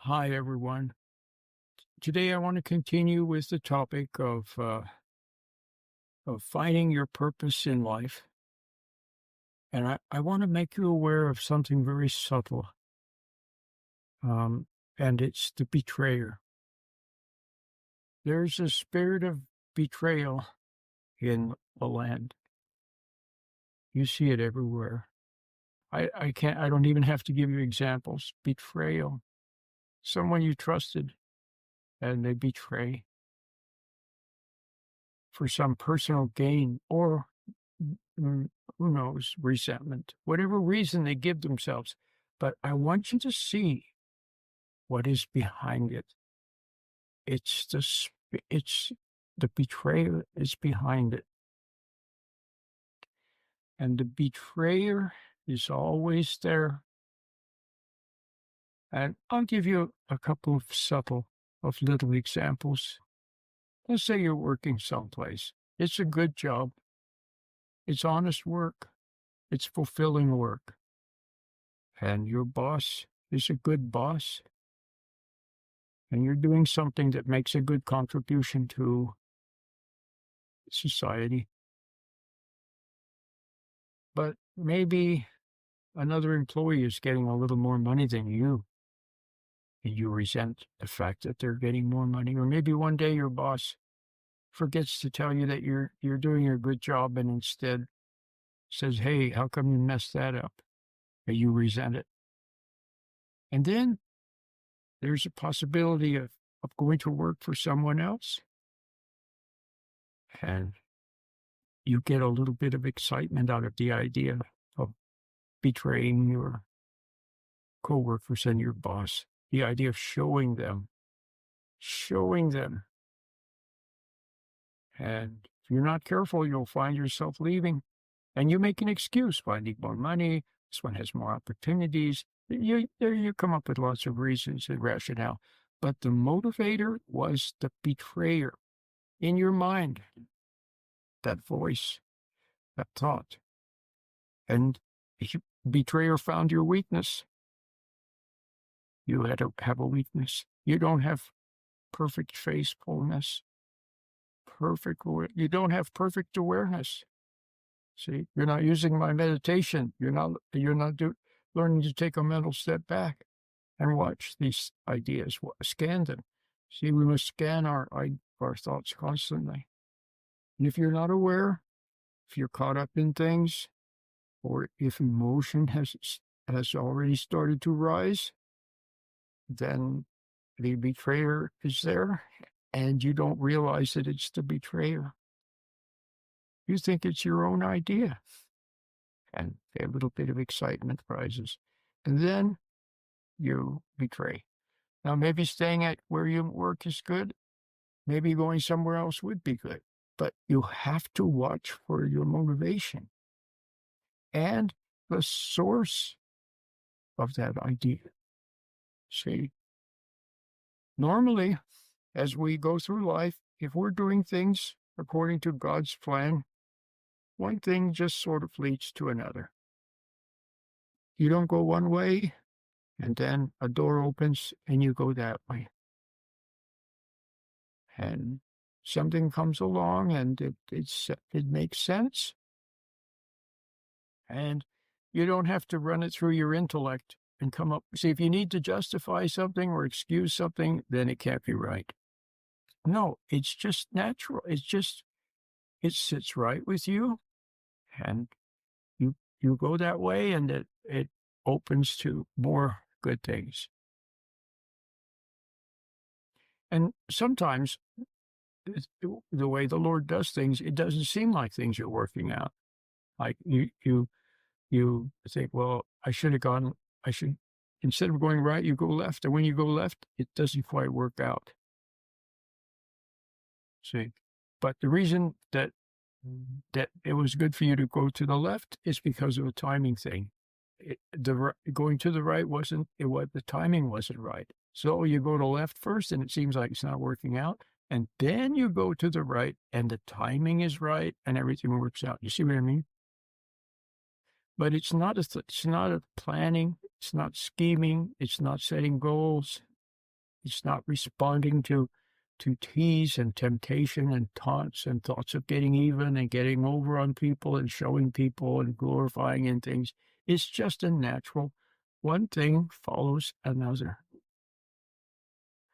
Hi, everyone. Today, I want to continue with the topic of finding your purpose in life. And I want to make you aware of something very subtle, um, and it's the betrayer. There's a spirit of betrayal in the land. You see it everywhere. I don't even have to give you examples. Betrayal. Someone you trusted, and they betray for some personal gain or who knows, resentment, whatever reason they give themselves. But I want you to see what is behind it. It's the betrayer is behind it. And the betrayer is always there. And I'll give you a couple of little examples. Let's say you're working someplace. It's a good job. It's honest work. It's fulfilling work. And your boss is a good boss. And you're doing something that makes a good contribution to society. But maybe another employee is getting a little more money than you, and you resent the fact that they're getting more money. Or maybe one day your boss forgets to tell you that you're doing a good job and instead says, "Hey, how come you messed that up?" And you resent it. And then there's a possibility of going to work for someone else. And you get a little bit of excitement out of the idea of betraying your coworkers and your boss. The idea of showing them. And if you're not careful, you'll find yourself leaving. And you make an excuse. Well, I need more money. This one has more opportunities. You come up with lots of reasons and rationale. But the motivator was the betrayer in your mind. That voice, that thought. And betrayer found your weakness. You had to have a weakness. You don't have perfect faithfulness. You don't have perfect awareness. See, you're not using my meditation. You're not learning to take a mental step back and watch these ideas, scan them. See, we must scan our thoughts constantly. And if you're not aware, if you're caught up in things, or if emotion has already started to rise, then the betrayer is there, and you don't realize that it's the betrayer. You think it's your own idea, and a little bit of excitement rises, and then you betray. Now, maybe staying at where you work is good. Maybe going somewhere else would be good, but you have to watch for your motivation and the source of that idea. See, normally, as we go through life, if we're doing things according to God's plan, one thing just sort of leads to another. You don't go one way, and then a door opens, and you go that way. And something comes along, and it makes sense. And you don't have to run it through your intellect and come up. See, if you need to justify something or excuse something, then it can't be right. No, it's just natural. It sits right with you, and you go that way, and it opens to more good things. And sometimes the way the Lord does things, it doesn't seem like things are working out. Like you think, well, instead of going right, you go left. And when you go left, it doesn't quite work out. See, but the reason that it was good for you to go to the left is because of a timing thing. Going to the right the timing wasn't right. So you go to left first, and it seems like it's not working out. And then you go to the right, and the timing is right, and everything works out. You see what I mean? But it's not a planning. It's not scheming. It's not setting goals. It's not responding to tease and temptation and taunts and thoughts of getting even and getting over on people and showing people and glorifying in things. It's just a natural one thing follows another.